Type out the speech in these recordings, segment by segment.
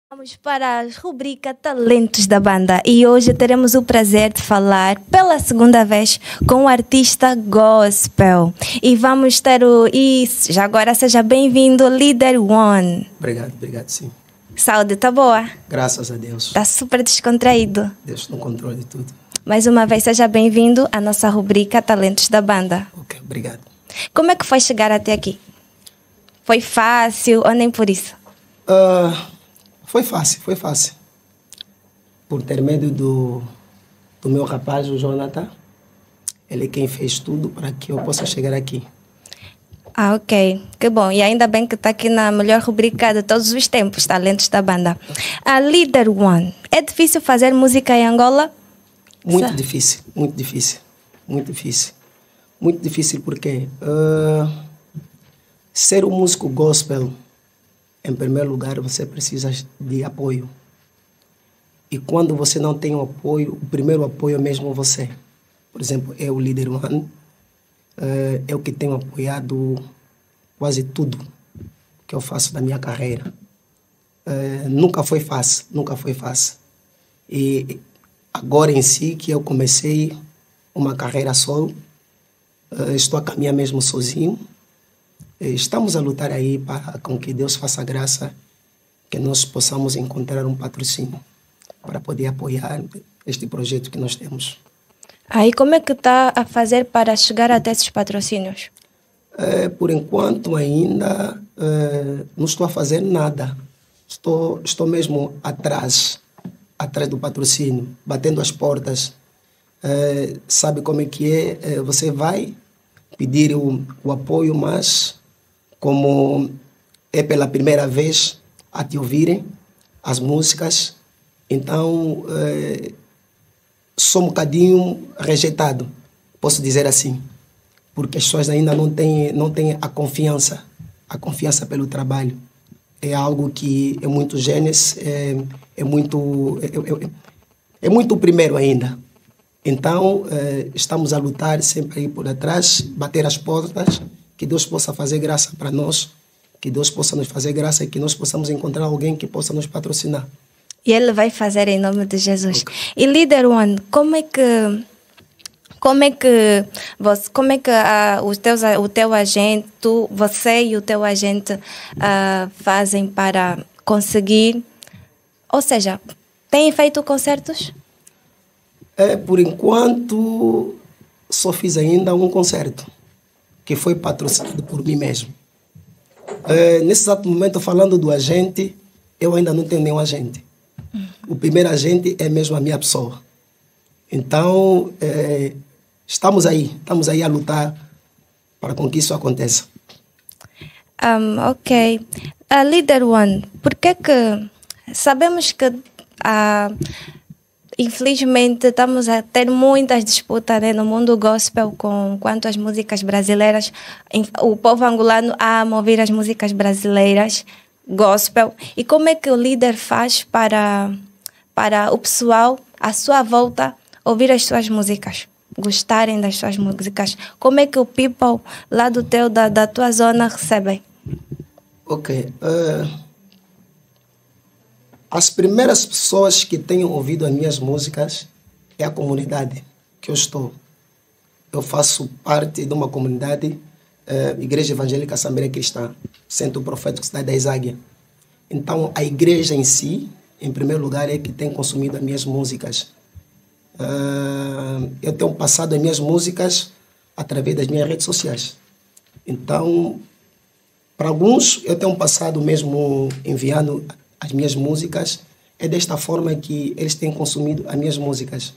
Vamos para a rubrica Talentos da Banda e hoje teremos o prazer de falar pela segunda vez com o artista gospel. E vamos ter já agora seja bem-vindo, Leader One. Obrigado, sim. Saúde, tá boa? Graças a Deus. Tá super descontraído. Deus no controle de tudo. Mais uma vez, seja bem-vindo à nossa rubrica Talentos da Banda. Ok, obrigado. Como é que foi chegar até aqui? Foi fácil ou nem por isso? Foi fácil. Por intermédio do meu rapaz, o Jonathan. Ele é quem fez tudo para que eu possa chegar aqui. Ah, ok. Que bom. E ainda bem que está aqui na melhor rubrica de todos os tempos, Talentos da Banda. A Leader One. É difícil fazer música em Angola? Muito difícil porque ser um músico gospel, em primeiro lugar, você precisa de apoio. E quando você não tem o apoio, o primeiro apoio é mesmo você. Por exemplo, eu, o Leader One, eu que tenho apoiado quase tudo que eu faço da minha carreira. Nunca foi fácil. E agora em si que eu comecei uma carreira solo, estou a caminhar mesmo sozinho. Estamos a lutar aí para com que Deus faça graça, que nós possamos encontrar um patrocínio para poder apoiar este projeto que nós temos. Aí como é que está a fazer para chegar até esses patrocínios? Por enquanto ainda não estou a fazer nada. Estou mesmo atrás do patrocínio, batendo as portas. Sabe como é que é? Você vai pedir o apoio, mas como é pela primeira vez a te ouvirem as músicas, então sou um bocadinho rejeitado, posso dizer assim, porque as pessoas ainda não têm a confiança pelo trabalho. É algo que é muito gênesis, é muito primeiro ainda. Então, estamos a lutar sempre aí por atrás, bater as portas, que Deus possa fazer graça para nós, que Deus possa nos fazer graça e que nós possamos encontrar alguém que possa nos patrocinar. E Ele vai fazer em nome de Jesus. Okay. E Leader One, como é que o teu agente, você e o teu agente fazem para conseguir, ou seja, têm feito concertos? Por enquanto, só fiz ainda um concerto, que foi patrocinado por mim mesmo. Nesse exato momento, falando do agente, eu ainda não tenho nenhum agente. O primeiro agente é mesmo a minha pessoa. Então, estamos aí a lutar para com que isso aconteça. Ok. Leader One, por que sabemos que infelizmente estamos a ter muitas disputas, né, no mundo gospel quanto às músicas brasileiras. O povo angolano ama ouvir as músicas brasileiras gospel. E como é que o líder faz para o pessoal à sua volta ouvir as suas músicas, gostarem das suas músicas? Como é que o people lá da tua zona recebem? Ok. As primeiras pessoas que tenham ouvido as minhas músicas é a comunidade que eu estou. Eu faço parte de uma comunidade, Igreja Evangélica Assembleia Cristã, Centro Profético Cidade da Iságuia. Então, a igreja em si, em primeiro lugar, é que tem consumido as minhas músicas. Eu tenho passado as minhas músicas através das minhas redes sociais. Então, para alguns, eu tenho passado mesmo enviando as minhas músicas. É desta forma que eles têm consumido as minhas músicas.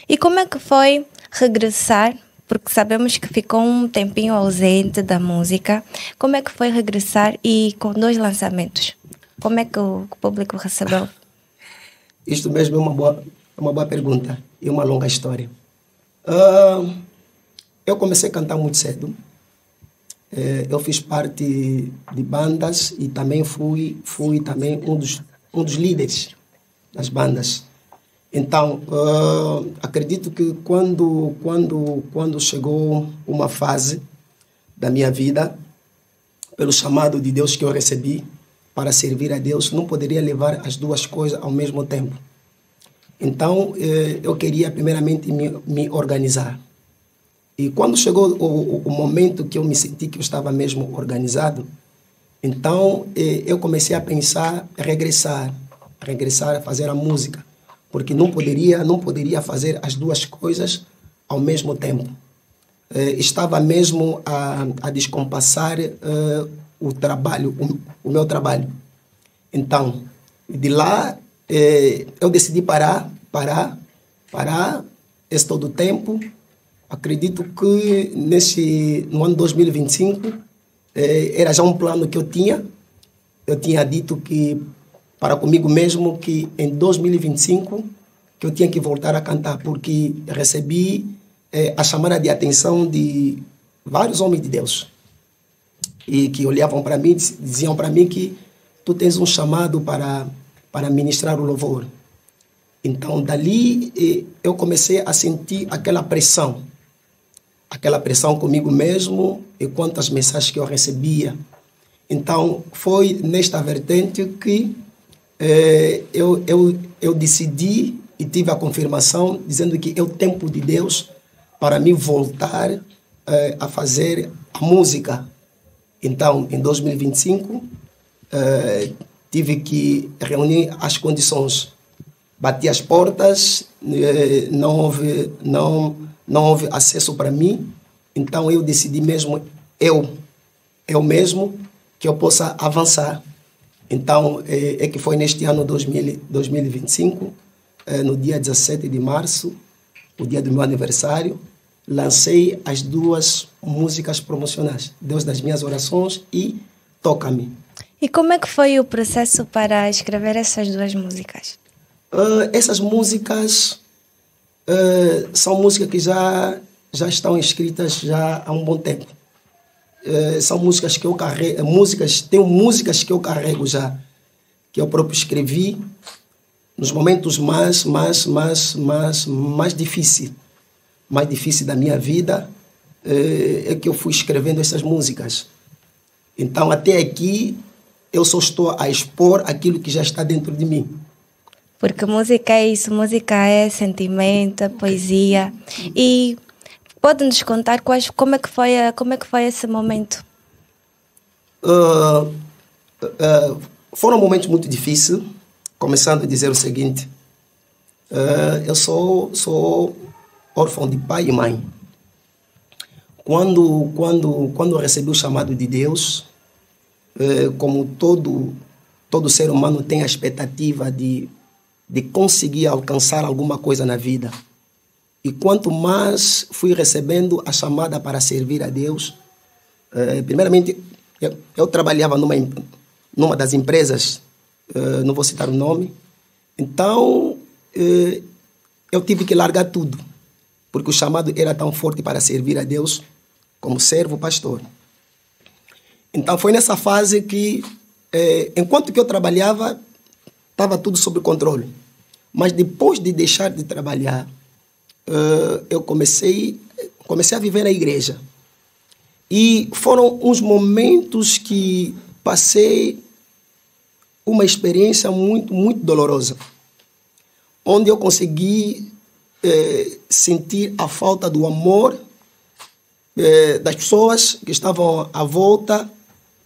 E como é que foi regressar? Porque sabemos que ficou um tempinho ausente da música. Como é que foi regressar e com 2 lançamentos? Como é que o público recebeu? Isto mesmo é uma boa pergunta e uma longa história. Eu comecei a cantar muito cedo. Eu fiz parte de bandas e também fui também um dos líderes das bandas. Então, acredito que quando chegou uma fase da minha vida, pelo chamado de Deus que eu recebi, para servir a Deus, não poderia levar as duas coisas ao mesmo tempo. Então, eu queria primeiramente me organizar. E quando chegou o momento que eu me senti que eu estava mesmo organizado, então eu comecei a pensar em regressar a fazer a música, porque não poderia fazer as duas coisas ao mesmo tempo. Estava mesmo a descompassar o trabalho, o meu trabalho. Então, de lá, eu decidi parar esse todo o tempo. Acredito que no ano 2025 era já um plano que eu tinha. Eu tinha dito que para comigo mesmo que em 2025 que eu tinha que voltar a cantar, porque recebi a chamada de atenção de vários homens de Deus e que olhavam para mim, diziam para mim que tu tens um chamado para ministrar o louvor. Então, dali eu comecei a sentir aquela pressão comigo mesmo e quantas mensagens que eu recebia. Então, foi nesta vertente que eu decidi e tive a confirmação dizendo que é o tempo de Deus para me voltar a fazer a música. Então, em 2025, tive que reunir as condições. Bati as portas, não houve acesso para mim. Então, eu decidi mesmo, eu mesmo, que eu possa avançar. Então, é que foi neste ano 2025, no dia 17 de março, o dia do meu aniversário, lancei as duas músicas promocionais, Deus das Minhas Orações e Toca-me. E como é que foi o processo para escrever essas duas músicas? Essas músicas são músicas que já estão escritas já há um bom tempo. São músicas que eu carrego, tenho músicas que eu carrego já, que eu próprio escrevi nos momentos mais difíceis da minha vida, é que eu fui escrevendo essas músicas. Então, até aqui, eu só estou a expor aquilo que já está dentro de mim. Porque música é isso, música é sentimento, é poesia. E pode nos contar como é que foi esse momento? Foram momentos muito difíceis. Começando a dizer o seguinte: eu sou órfão de pai e mãe. Quando eu recebi o chamado de Deus, como todo ser humano tem a expectativa de conseguir alcançar alguma coisa na vida. E quanto mais fui recebendo a chamada para servir a Deus, primeiramente, eu trabalhava numa das empresas, não vou citar o nome, então eu tive que largar tudo, porque o chamado era tão forte para servir a Deus como servo pastor. Então foi nessa fase que, enquanto que eu trabalhava, estava tudo sob controle. Mas depois de deixar de trabalhar, eu comecei a viver na igreja. E foram uns momentos que passei uma experiência muito, muito dolorosa, onde eu consegui sentir a falta do amor das pessoas que estavam à volta,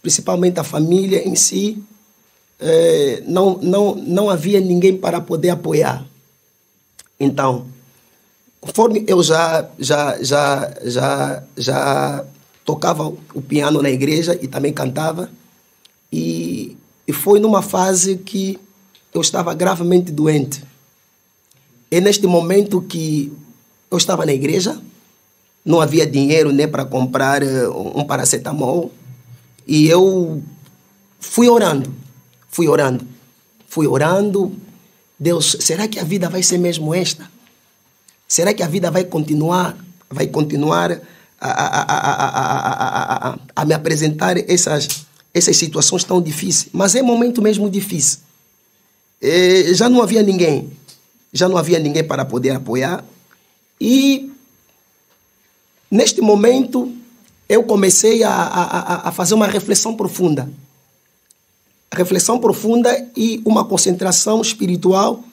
principalmente a família em si. Não havia ninguém para poder apoiar. Então, conforme eu já tocava o piano na igreja e também cantava, e foi numa fase que eu estava gravemente doente. E neste momento que eu estava na igreja, não havia dinheiro nem para comprar um paracetamol, e eu fui orando. Deus, será que a vida vai ser mesmo esta? Será que a vida vai continuar a me apresentar essas situações tão difíceis? Mas é um momento mesmo difícil. Já não havia ninguém para poder apoiar. E neste momento eu comecei a fazer uma reflexão profunda. reflexão profunda e uma concentração espiritual,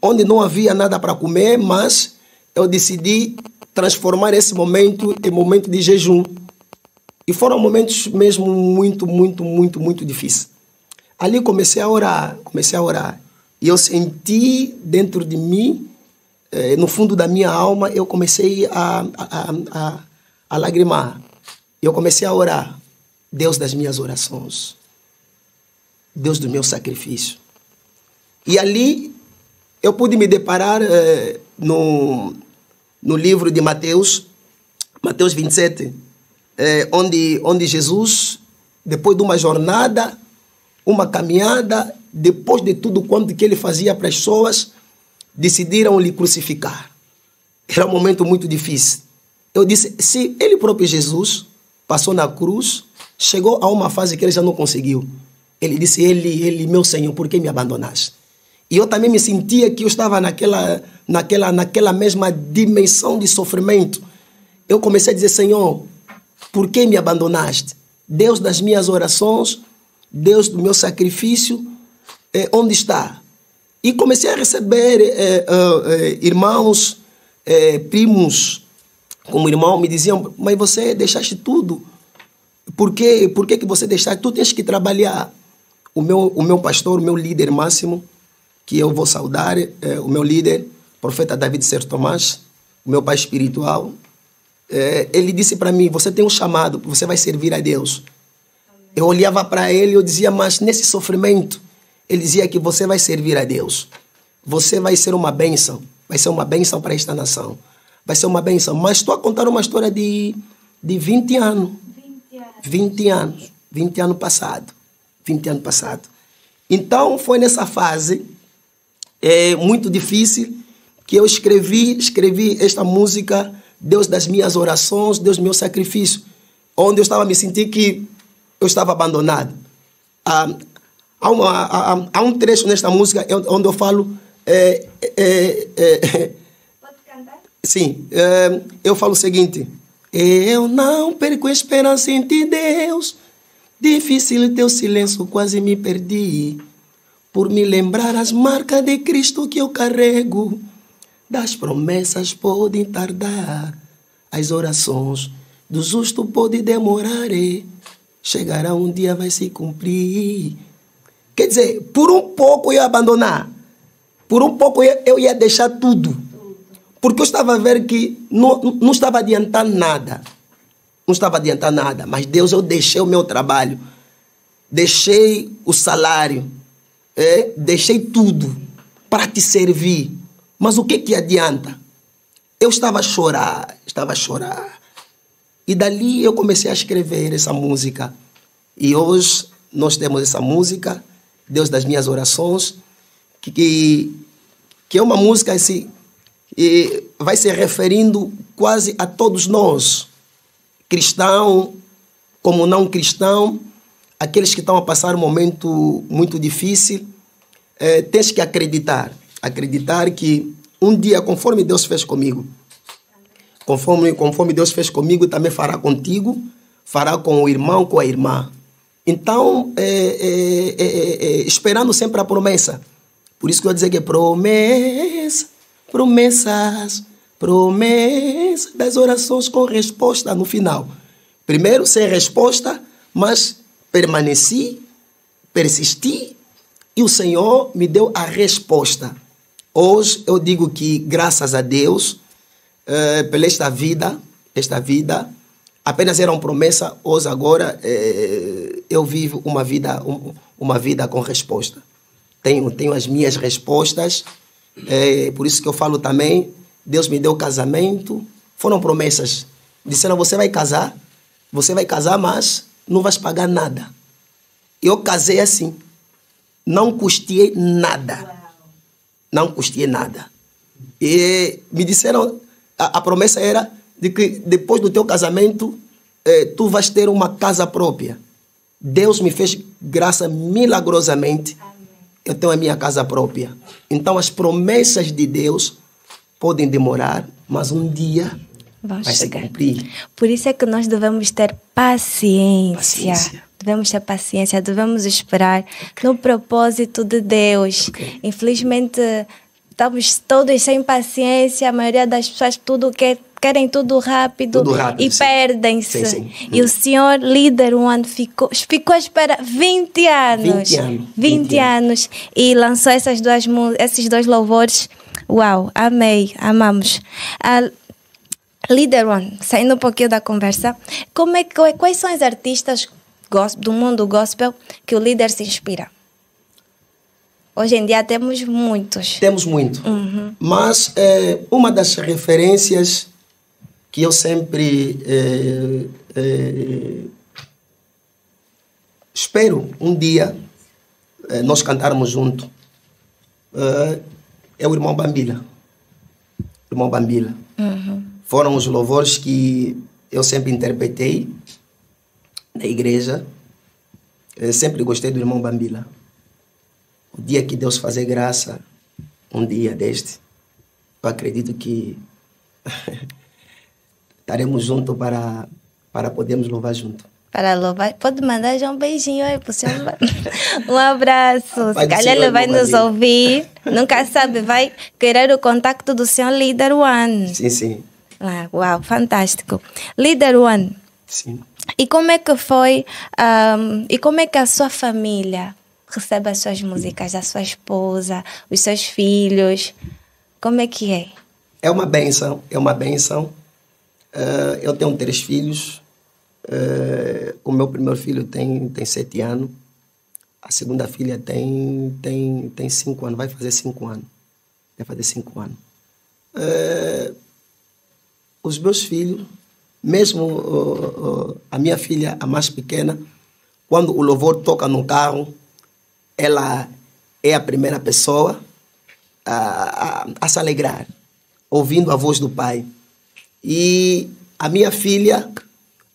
onde não havia nada para comer, mas eu decidi transformar esse momento em momento de jejum. E foram momentos mesmo muito difíceis. Ali comecei a orar. E eu senti dentro de mim, no fundo da minha alma, eu comecei a lagrimar. Eu comecei a orar. Deus das minhas orações. Deus do meu sacrifício. E ali eu pude me deparar no livro de Mateus 27, onde Jesus, depois de uma jornada, uma caminhada, depois de tudo quanto que ele fazia para as pessoas, decidiram lhe crucificar. Era um momento muito difícil. Eu disse, se ele próprio Jesus passou na cruz, chegou a uma fase que ele já não conseguiu. Ele disse, ele, meu Senhor, por que me abandonaste? E eu também me sentia que eu estava naquela mesma dimensão de sofrimento. Eu comecei a dizer, Senhor, por que me abandonaste? Deus das minhas orações, Deus do meu sacrifício, onde está? E comecei a receber irmãos, primos, como irmão, me diziam, mas você deixaste tudo. Por que você deixaste? Tu tens que trabalhar. O meu pastor, o meu líder máximo, que eu vou saudar, o meu líder, profeta David Ser Tomás, o meu pai espiritual, ele disse para mim, você tem um chamado, você vai servir a Deus. Eu olhava para ele e eu dizia, mas nesse sofrimento, ele dizia que você vai servir a Deus. Você vai ser uma bênção. Vai ser uma bênção para esta nação. Vai ser uma bênção. Mas estou a contar uma história de 20 anos. 20 anos. 20 anos passado. 20 anos passado. Então, foi nessa fase muito difícil que eu escrevi esta música, Deus das minhas orações, Deus do meu sacrifício, onde eu estava me sentindo que eu estava abandonado. Há um trecho nesta música onde eu falo... Pode cantar? Sim. Eu falo o seguinte. Eu não perco a esperança em ti, Deus. Difícil teu silêncio, quase me perdi. Por me lembrar as marcas de Cristo que eu carrego. Das promessas podem tardar. As orações do justo podem demorar. Chegará um dia, vai se cumprir. Quer dizer, por um pouco eu ia abandonar. Por um pouco eu ia deixar tudo. Porque eu estava a ver que não estava adiantando nada. Não estava adiantando nada. Mas Deus, eu deixei o meu trabalho. Deixei o salário. Deixei tudo para te servir. Mas o que adianta? Eu estava a chorar. E dali eu comecei a escrever essa música. E hoje nós temos essa música, Deus das minhas orações, que é uma música assim, e vai se referindo quase a todos nós, cristão, como não cristão, aqueles que estão a passar um momento muito difícil. Tens que acreditar que um dia, conforme Deus fez comigo, conforme Deus fez comigo, também fará contigo, fará com o irmão, com a irmã. Então, esperando sempre a promessa. Por isso que eu vou dizer que é promessas das orações com resposta no final. Primeiro, sem resposta, mas permaneci, persisti, e o Senhor me deu a resposta. Hoje eu digo que, graças a Deus, pela esta vida, apenas era uma promessa. Hoje, agora, eu vivo uma vida com resposta. Tenho as minhas respostas. Por isso que eu falo também, Deus me deu casamento. Foram promessas. Disseram, você vai casar, mas não vais pagar nada. Eu casei assim. Não custeei nada. Não custeei nada. E me disseram, a promessa era de que depois do teu casamento, tu vais ter uma casa própria. Deus me fez graça milagrosamente. Eu tenho a minha casa própria. Então as promessas de Deus podem demorar, mas um dia vai se cumprir. Por isso é que nós devemos ter paciência. devemos ter paciência, devemos esperar no propósito de Deus. Ok. Infelizmente, estamos todos sem paciência, a maioria das pessoas querem tudo rápido, Tudo rápido, e sim. perdem-se. Sim, sim. E o senhor, líder One, ficou à espera 20 anos. 20 anos. 20 anos. E lançou esses dois louvores. Uau, amei, amamos. Líder One, saindo um pouquinho da conversa, quais são os artistas do mundo gospel que o líder se inspira? Hoje em dia temos muitos. Temos muito. Mas uma das referências que eu sempre espero um dia nós cantarmos junto é o irmão Bambila. Irmão Bambila. Foram os louvores que eu sempre interpretei na igreja. Eu sempre gostei do irmão Bambila. O dia que Deus fazer graça, um dia deste, eu acredito que estaremos juntos para podermos louvar junto. Para louvar, pode mandar já um beijinho aí pro senhor. Um abraço. Se calhar ele vai nos ouvir. Nunca sabe, vai querer o contato do senhor Líder One. Sim, sim. Uau, fantástico. Líder One. Sim. E como é que foi, e como é que a sua família recebe as suas músicas, a sua esposa, os seus filhos? Como é que é? É uma bênção, é uma bênção. Eu tenho 3 filhos. O meu primeiro filho tem 7 anos. A segunda filha tem 5 anos, vai fazer 5 anos. Vai fazer 5 anos. Os meus filhos, mesmo a minha filha, a mais pequena, quando o louvor toca no carro, ela é a primeira pessoa a se alegrar, ouvindo a voz do pai. E a minha filha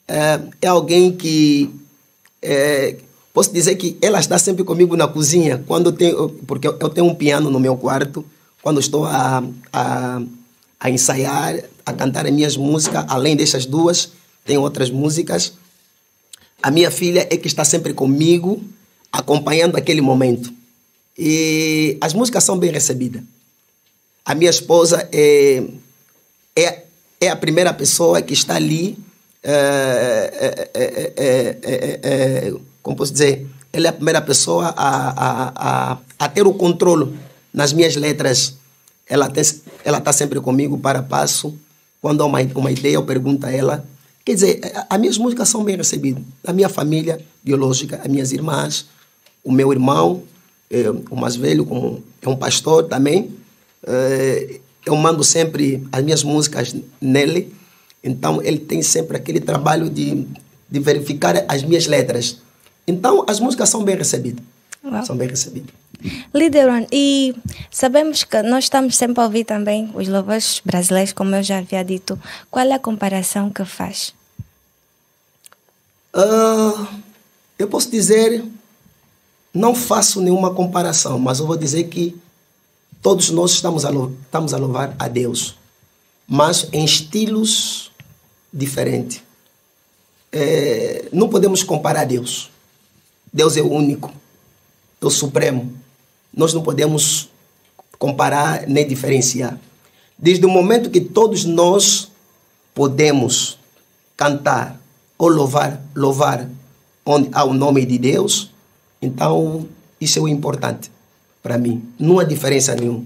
é alguém que posso dizer que ela está sempre comigo na cozinha, porque eu tenho um piano no meu quarto. Quando estou a ensaiar, a cantar as minhas músicas, além dessas 2, tem outras músicas. A minha filha é que está sempre comigo, acompanhando aquele momento. E as músicas são bem recebidas. A minha esposa é a primeira pessoa que está ali, como posso dizer, ela é a primeira pessoa a ter o controle nas minhas letras. Ela está sempre comigo para passo. Quando há uma ideia, eu pergunto a ela. Quer dizer, as minhas músicas são bem recebidas. A minha família biológica, as minhas irmãs, o meu irmão, o mais velho, como é um pastor também. Eu mando sempre as minhas músicas nele. Então, ele tem sempre aquele trabalho de verificar as minhas letras. Então, as músicas são bem recebidas. Uau. São bem recebidas. Líder One, e sabemos que nós estamos sempre a ouvir também os louvores brasileiros, como eu já havia dito. Qual é a comparação que faz? Eu posso dizer, não faço nenhuma comparação, mas eu vou dizer que todos nós estamos a louvar a Deus, mas em estilos diferentes. Não podemos comparar a Deus. Deus é o único, é o supremo. Nós não podemos comparar nem diferenciar. Desde o momento que todos nós podemos cantar ou louvar onde há o nome de Deus, então isso é o importante para mim. Não há diferença nenhuma.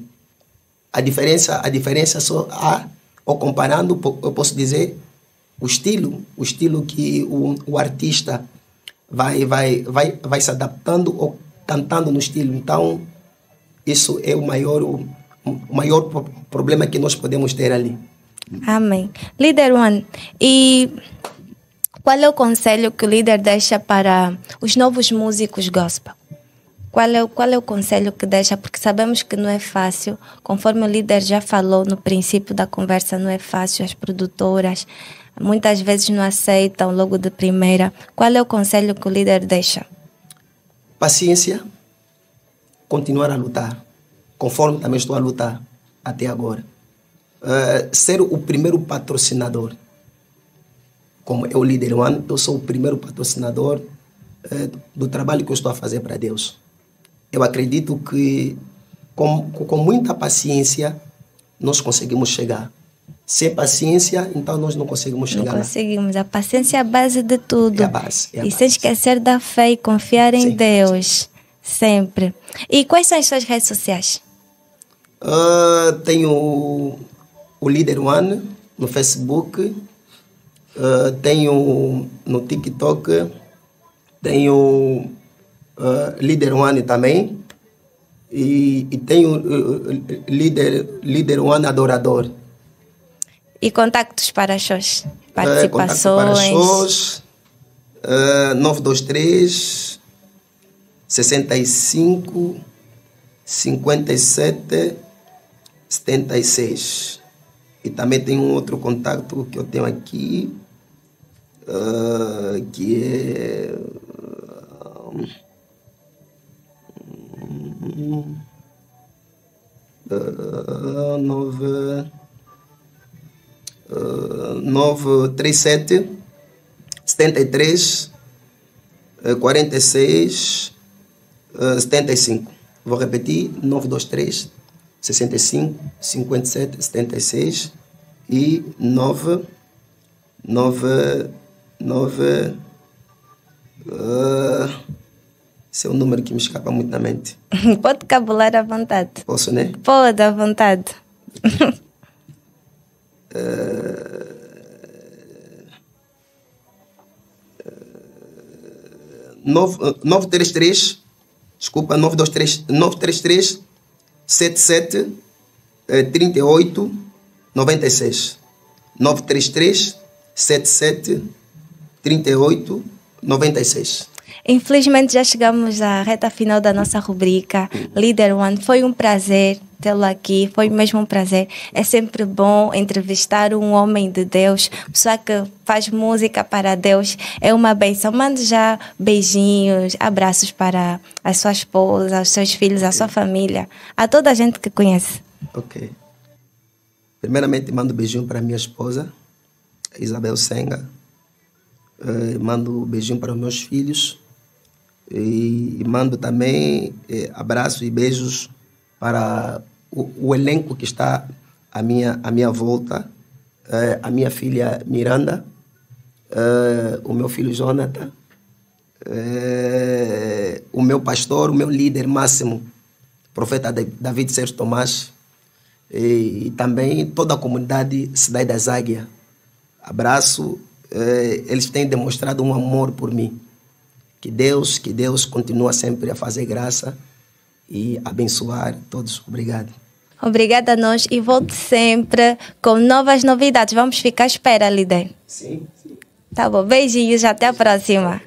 A diferença só há, ou comparando, eu posso dizer, o estilo que o artista vai se adaptando ou cantando no estilo. Então, isso é o maior problema que nós podemos ter ali. Amém. Líder One, e qual é o conselho que o líder deixa para os novos músicos gospel? Qual é o conselho que deixa? Porque sabemos que não é fácil, conforme o líder já falou no princípio da conversa, não é fácil, as produtoras muitas vezes não aceitam logo de primeira. Qual é o conselho que o líder deixa? Paciência, continuar a lutar, conforme também estou a lutar até agora. Ser o primeiro patrocinador. Como é o Líder One, eu sou o primeiro patrocinador do trabalho que eu estou a fazer para Deus. Eu acredito que com muita paciência nós conseguimos chegar. Sem paciência, então nós não conseguimos chegar lá. Não conseguimos. A paciência é a base de tudo. É a base. E sem esquecer da fé e confiar em Deus. Sempre. E quais são as suas redes sociais? Tenho o Líder One no Facebook. Tenho no TikTok. Tenho Líder One também. E tenho Líder One Adorador. E contactos para shows? Participações? Para shows, 923 65 57 76. E também tem um outro contato que eu tenho aqui, que é 937 73 46 75. Vou repetir: 923 65 57 76 e 999. Esse é um número que me escapa muito na mente. Pode cabular à vontade. Posso, né? Pode, à vontade. 933, desculpa, 933 77 38 96. 933 77 38 96. Infelizmente já chegamos à reta final da nossa rubrica Líder One. Foi um prazer tê-lo aqui, foi mesmo um prazer. É sempre bom entrevistar um homem de Deus, pessoa que faz música para Deus. É uma bênção. Mande já beijinhos, abraços para a sua esposa, os seus filhos, a sua família, a toda a gente que conhece. Ok. Primeiramente, mando beijinho para a minha esposa, Isabel Senga. Mando beijinho para os meus filhos. E mando também abraços e beijos para o elenco que está à minha volta. A minha filha Miranda, o meu filho Jonathan, o meu pastor, o meu líder máximo, profeta David Sérgio Tomás, e também toda a comunidade Cidade das Águias. Abraço. Eles têm demonstrado um amor por mim. Que Deus continua sempre a fazer graça e abençoar todos. Obrigado. Obrigada a nós e volte sempre com novas novidades. Vamos ficar à espera, líder. Sim. Tá bom. Beijinhos. Até a próxima.